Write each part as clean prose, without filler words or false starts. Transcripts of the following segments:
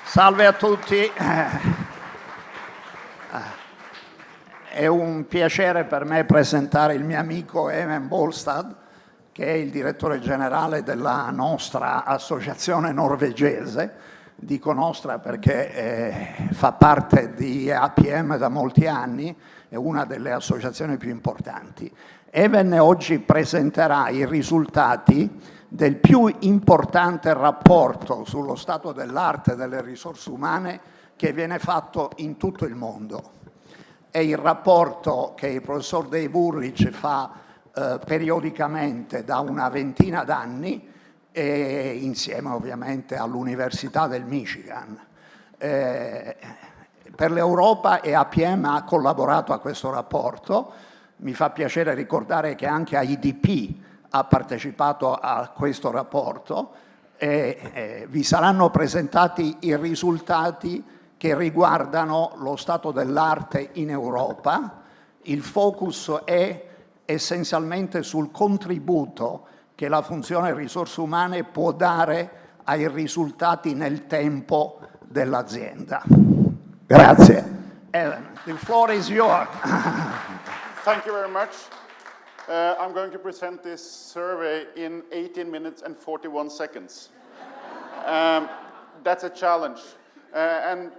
Salve a tutti. È un piacere per me presentare il mio amico Bolstad, che è il direttore generale della nostra associazione norvegese. Dico nostra perché fa parte di APM da molti anni, è una delle associazioni più importanti. Oggi presenterà i risultati del più importante rapporto sullo stato dell'arte delle risorse umane che viene fatto in tutto il mondo. È il rapporto che il professor Dave Ulrich fa periodicamente da una ventina d'anni, insieme ovviamente all'Università del Michigan. Per l'Europa APM ha collaborato a questo rapporto. Mi fa piacere ricordare che anche IDP ha partecipato a questo rapporto e vi saranno presentati i risultati che riguardano lo stato dell'arte in Europa. Il focus è essenzialmente sul contributo che la funzione risorse umane può dare ai risultati nel tempo dell'azienda. Grazie. Evan, the floor is yours. Thank you very much. I'm going to present this survey in 18 minutes and 41 seconds. That's a challenge. And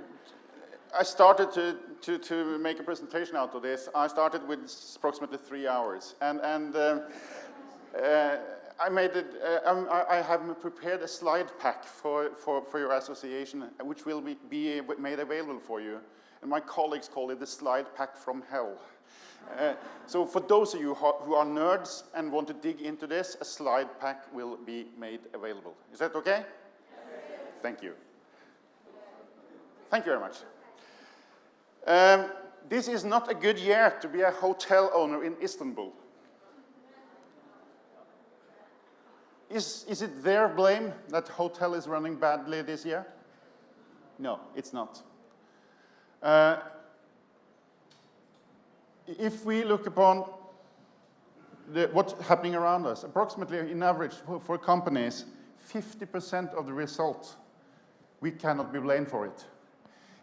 I started to make a presentation out of this. I started with approximately 3 hours. I made it. I have prepared a slide pack for your association, which will be made available for you. And my colleagues call it the slide pack from hell. So for those of you who are nerds and want to dig into this, a slide pack will be made available. Is that okay? Yes. Thank you. Thank you very much. This is not a good year to be a hotel owner in Istanbul. Is it their blame that hotel is running badly this year? No, it's not. If we look upon what's happening around us, approximately in average for companies, 50% of the result, we cannot be blamed for it.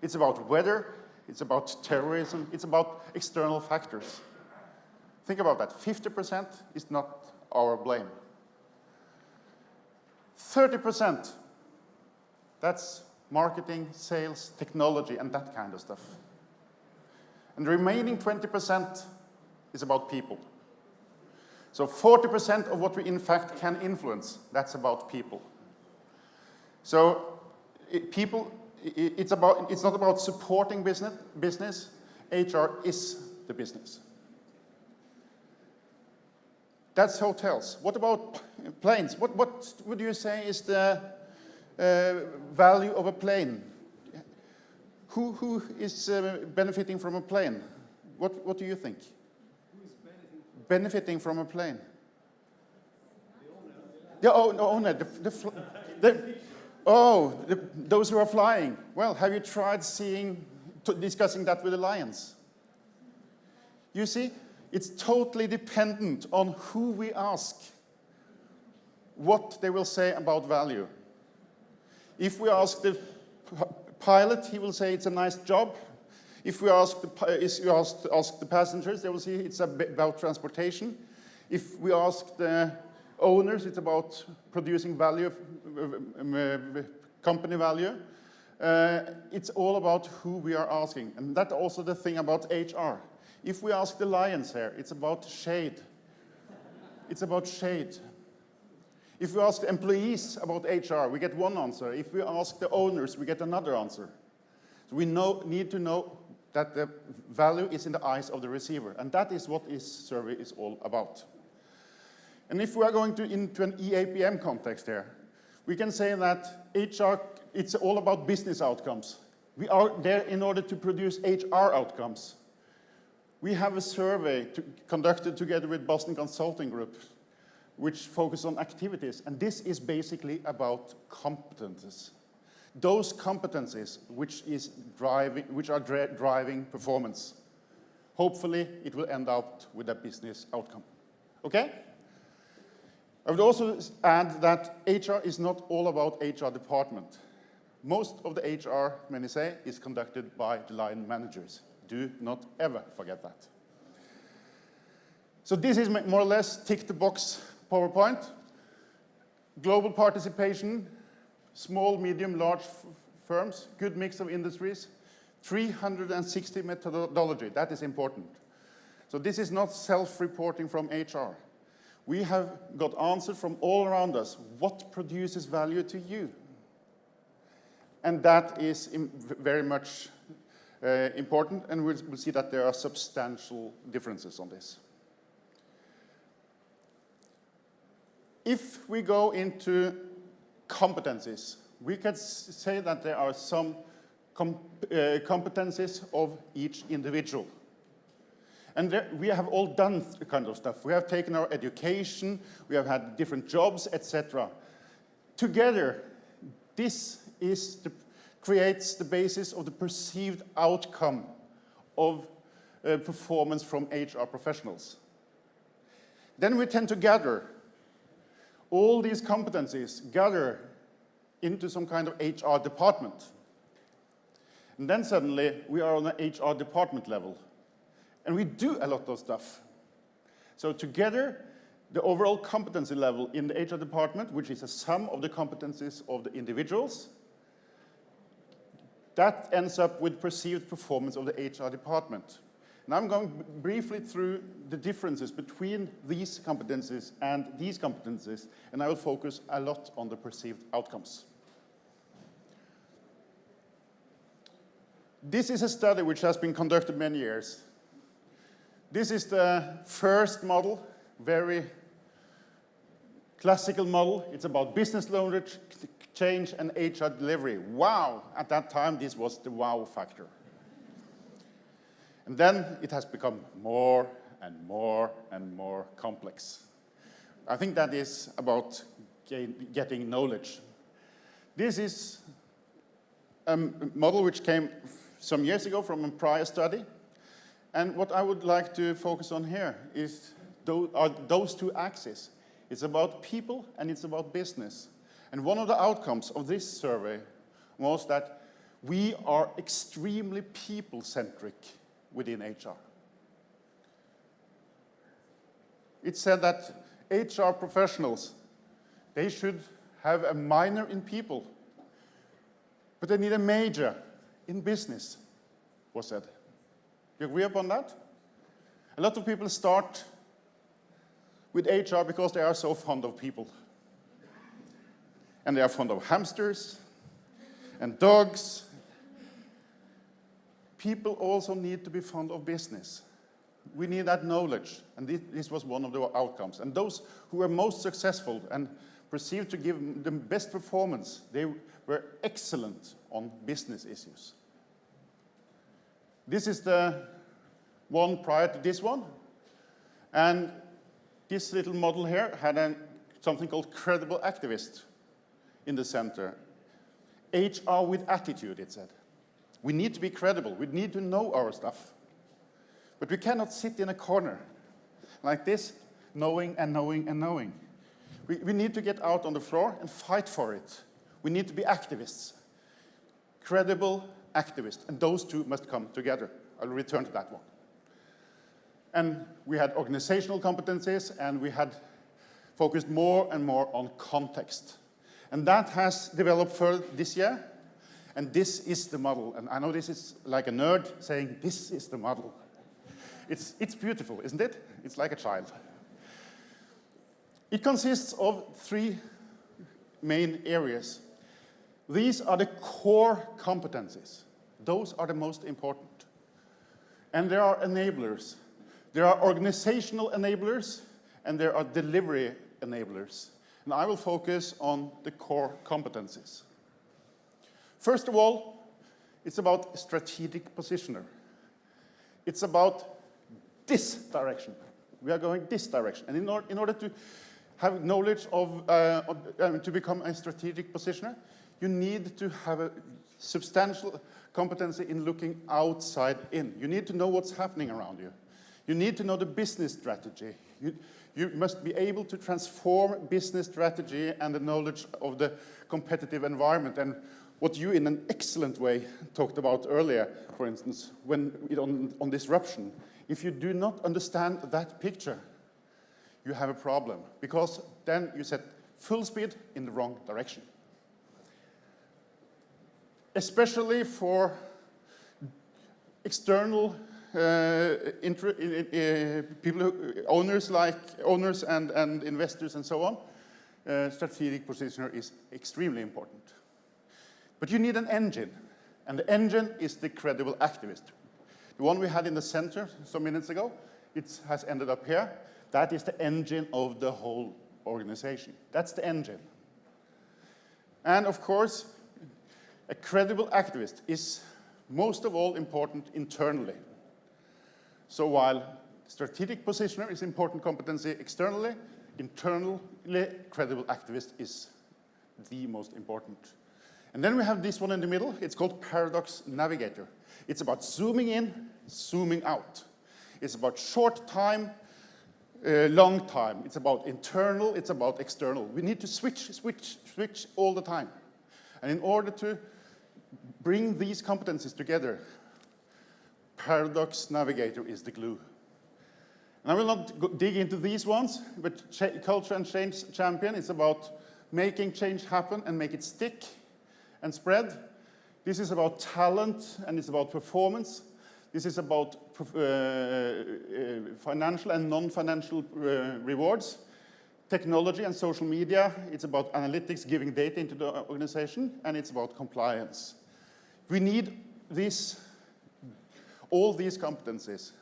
It's about weather, it's about terrorism, it's about external factors. Think about that, 50% is not our blame. 30%, that's marketing, sales, technology, and that kind of stuff. And the remaining 20% is about people. So 40% of what we in fact can influence, that's about people. So it's not about supporting business. HR is the business. That's hotels. What about planes? What would you say is the value of a plane? Who is benefiting from a plane? What do you think? Who is benefiting from a plane? The owner. The owner. Those who are flying. Well, have you tried discussing that with the Lions? You see, it's totally dependent on who we ask what they will say about value. If we ask the pilot, he will say it's a nice job. If we ask the passengers, they will say it's about transportation. If we ask the owners, it's about producing value, company value. It's all about who we are asking. And that's also the thing about HR. If we ask the Lions here, it's about shade. It's about shade. If we ask the employees about HR, we get one answer. If we ask the owners, we get another answer. So we need to know that the value is in the eyes of the receiver. And that is what this survey is all about. And if we are going into an EAPM context here, we can say that HR, it's all about business outcomes. We are there in order to produce HR outcomes. We have a survey conducted together with Boston Consulting Group, which focus on activities, and this is basically about competences. Those competencies which are driving performance. Hopefully, it will end up with a business outcome. Okay? I would also add that HR is not all about HR department. most of the HR, many say, is conducted by the line managers. Do not ever forget that. So this is more or less tick the box PowerPoint. Global participation, small, medium, large firms, good mix of industries, 360 methodology, that is important. So this is not self-reporting from HR. We have got answers from all around us. What produces value to you? And that is very much important, and we'll see that there are substantial differences on this. If we go into competencies, we can say that there are some competencies of each individual. And there, we have all done kind of stuff. We have taken our education, we have had different jobs, etc. Together, this is creates the basis of the perceived outcome of performance from HR professionals. Then we tend to gather all these competencies, gather into some kind of HR department. And then suddenly we are on an HR department level. And we do a lot of stuff. So together, the overall competency level in the HR department, which is a sum of the competencies of the individuals, that ends up with perceived performance of the HR department. And I'm going briefly through the differences between these competencies, and I will focus a lot on the perceived outcomes. This is a study which has been conducted many years. This is the first model, very classical model. It's about business knowledge, change, and HR delivery. Wow! At that time, this was the wow factor. And then it has become more and more and more complex. I think that is about getting knowledge. This is a model which came some years ago from a prior study. And what I would like to focus on here is those two axes. It's about people and it's about business. And one of the outcomes of this survey was that we are extremely people-centric within HR. It said that HR professionals, they should have a minor in people, but they need a major in business, was said. You agree upon that? A lot of people start with HR because they are so fond of people. And they are fond of hamsters and dogs. People also need to be fond of business. We need that knowledge, and this was one of the outcomes. And those who were most successful and perceived to give the best performance, they were excellent on business issues. This is the one prior to this one. And this little model here had something called credible activist in the center. HR with attitude, it said. We need to be credible. We need to know our stuff. But we cannot sit in a corner like this, knowing and knowing and knowing. We need to get out on the floor and fight for it. We need to be activists. Credible activists. And those two must come together. I'll return to that one. And we had organizational competencies, and we had focused more and more on context. And that has developed further this year. And this is the model. And I know this is like a nerd saying, this is the model. It's beautiful, isn't it? It's like a child. It consists of three main areas. These are the core competencies. Those are the most important. And there are enablers. There are organizational enablers, and there are delivery enablers. And I will focus on the core competencies. First of all, it's about strategic positioner. It's about this direction. We are going this direction. And in order to have knowledge to become a strategic positioner, you need to have a substantial competency in looking outside in. You need to know what's happening around you. You need to know the business strategy. You must be able to transform business strategy and the knowledge of the competitive environment and what you in an excellent way talked about earlier, for instance, when on disruption. If you do not understand that picture, you have a problem, because then you set full speed in the wrong direction. Especially for external people, owners and investors and so on, strategic positioner is extremely important. But you need an engine, and the engine is the credible activist. The one we had in the center some minutes ago, it has ended up here. That is the engine of the whole organization. That's the engine. And of course, a credible activist is most of all important internally. So while strategic positioner is important competency externally, internally, credible activist is the most important. And then we have this one in the middle. It's called Paradox Navigator. It's about zooming in, zooming out. It's about short time, long time. It's about internal, it's about external. We need to switch all the time. And in order to bring these competencies together, Paradox Navigator is the glue. And I will not dig into these ones, but Culture and Change Champion is about making change happen and make it stick and spread. This is about talent and it's about performance. This is about financial and non-financial rewards. Technology and social media, it's about analytics, giving data into the organization, and it's about compliance. We need all these competencies,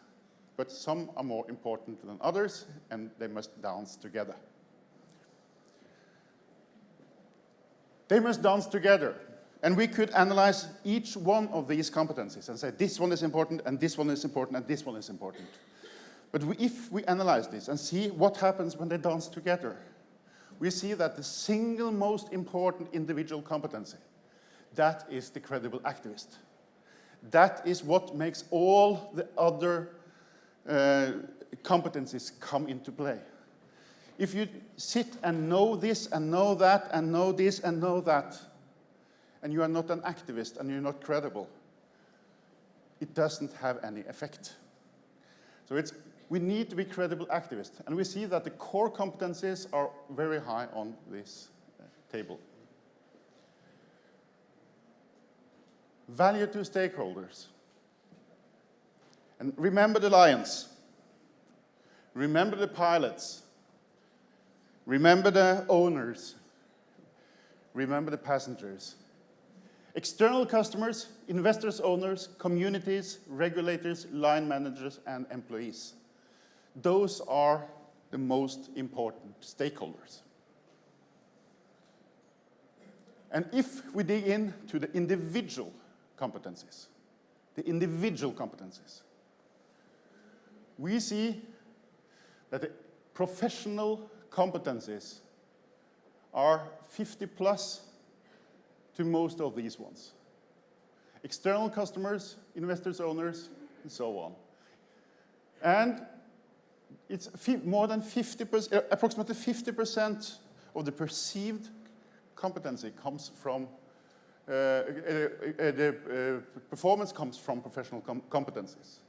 but some are more important than others, and they must dance together. They must dance together. And we could analyze each one of these competencies and say, this one is important, and this one is important, and this one is important. But if we analyze this and see what happens when they dance together, we see that the single most important individual competency, that is the credible activist. That is what makes all the other competencies come into play. If you sit and know this and know that and know this and know that, and you are not an activist and you're not credible, it doesn't have any effect. So we need to be credible activists, and we see that the core competencies are very high on this table. Value to stakeholders. And remember the lions. Remember the pilots. Remember the owners. Remember the passengers. External customers, investors, owners, communities, regulators, line managers, and employees. Those are the most important stakeholders. And if we dig into the individual competencies, we see that the professional competencies are 50 plus to most of these ones. External customers, investors, owners, and so on. And it's more than 50%, approximately 50% of the perceived competency comes from, the performance comes from professional competencies.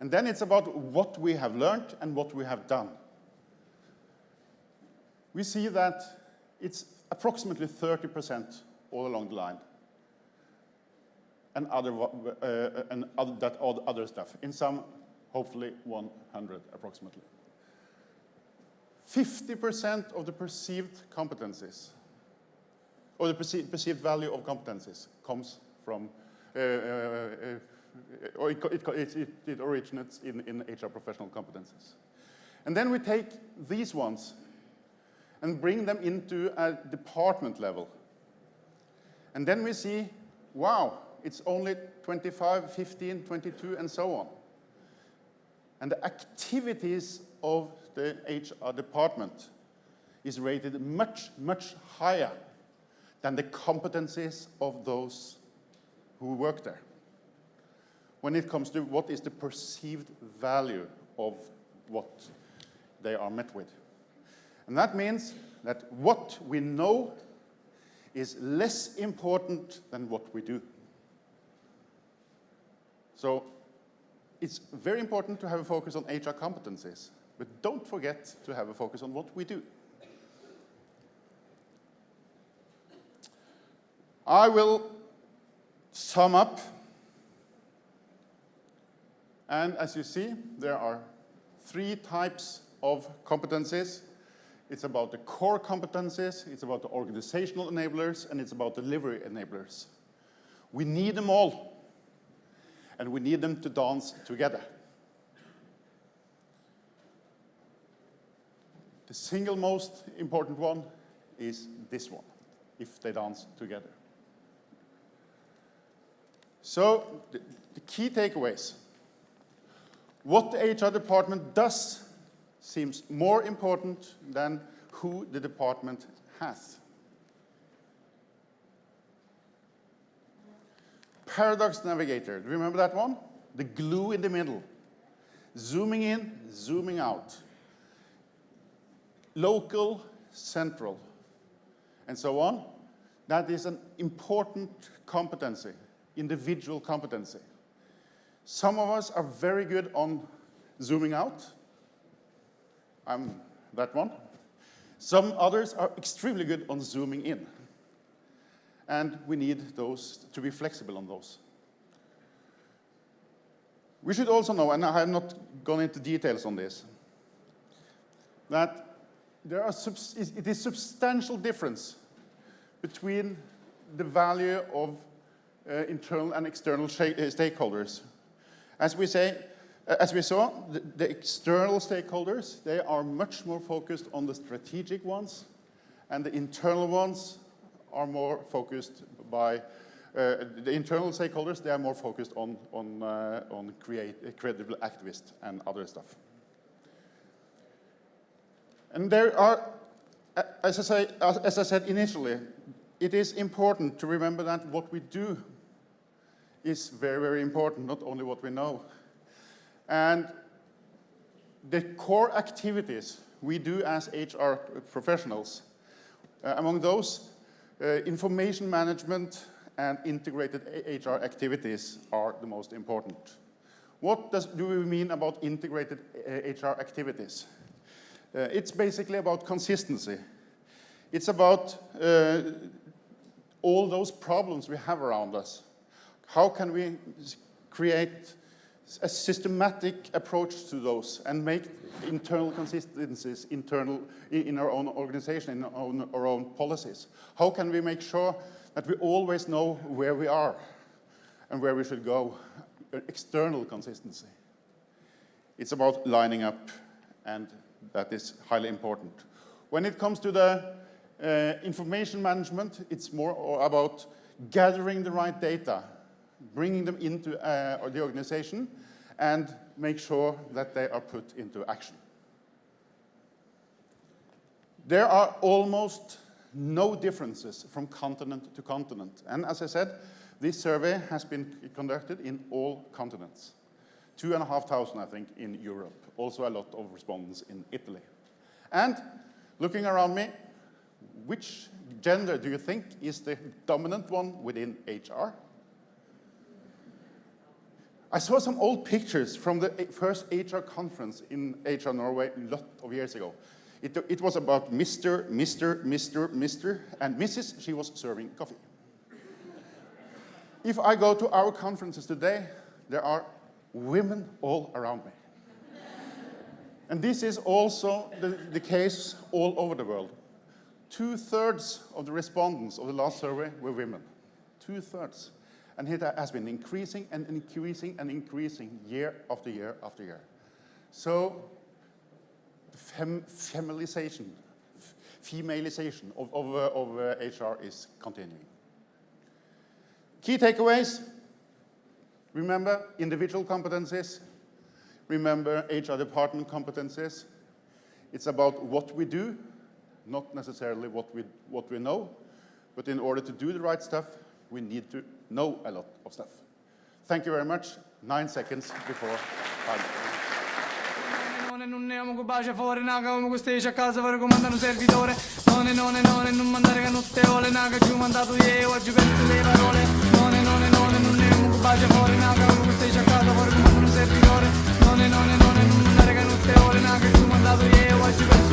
And then it's about what we have learned and what we have done. We see that it's approximately 30% all along the line, and other stuff. In some, hopefully 100 approximately. 50% of the perceived competencies, or the perceived value of competencies, comes from, or it originates in HR professional competencies. And then we take these ones and bring them into a department level. And then we see, wow, it's only 25, 15, 22, and so on. And the activities of the HR department is rated much, much higher than the competencies of those who work there, when it comes to what is the perceived value of what they are met with. And that means that what we know is less important than what we do. So it's very important to have a focus on HR competencies, but don't forget to have a focus on what we do. I will sum up, and as you see, there are 3 types of competencies. It's about the core competencies, it's about the organizational enablers, and it's about delivery enablers. We need them all, and we need them to dance together. The single most important one is this one, if they dance together. So, the key takeaways. What the HR department does seems more important than who the department has. Paradox Navigator, do you remember that one? The glue in the middle. Zooming in, zooming out. Local, central, and so on. That is an important competency, individual competency. Some of us are very good on zooming out. I'm that one. Some others are extremely good on zooming in. And we need those to be flexible on those. We should also know, and I have not gone into details on this, that it is substantial difference between the value of internal and external stakeholders. As we saw, the external stakeholders, they are much more focused on the strategic ones, and the internal ones are more focused by the internal stakeholders. They are more focused on credible activists and other stuff. And there are, as I said initially, it is important to remember that what we do is very, very important, not only what we know. And the core activities we do as HR professionals, among those, information management and integrated HR activities are the most important. What do we mean about integrated HR activities? It's basically about consistency. It's about all those problems we have around us. How can we create a systematic approach to those and make internal consistencies in our own organization, in our own policies? How can we make sure that we always know where we are and where we should go? External consistency. It's about lining up, and that is highly important. When it comes to the information management, it's more about gathering the right data, bringing them into the organization, and make sure that they are put into action. There are almost no differences from continent to continent. And as I said, this survey has been conducted in all continents. 2,500, I think, in Europe. Also a lot of respondents in Italy. And looking around me, which gender do you think is the dominant one within HR? I saw some old pictures from the first HR conference in HR Norway a lot of years ago. It was about Mr., Mr., Mr., Mr., and Mrs. She was serving coffee. If I go to our conferences today, there are women all around me. And this is also the case all over the world. 2/3 of the respondents of the last survey were women. 2/3. And it has been increasing and increasing and increasing year after year after year. So the femalization of HR is continuing. Key takeaways. Remember individual competencies. Remember HR department competencies. It's about what we do, not necessarily what we know. But in order to do the right stuff, we need to know a lot of stuff. Thank you very much. 9 seconds before time. non ne amo che bacia fuori, naga come questi a casa per comandare un servitore. Non mandare che notte ole, naga giù mandato io, oggi penso le parole. Non ne amo che bacia fuori, naga come questi a casa per comandare un servitore. Non mandare che notte ole, naga giù mandato io, oggi penso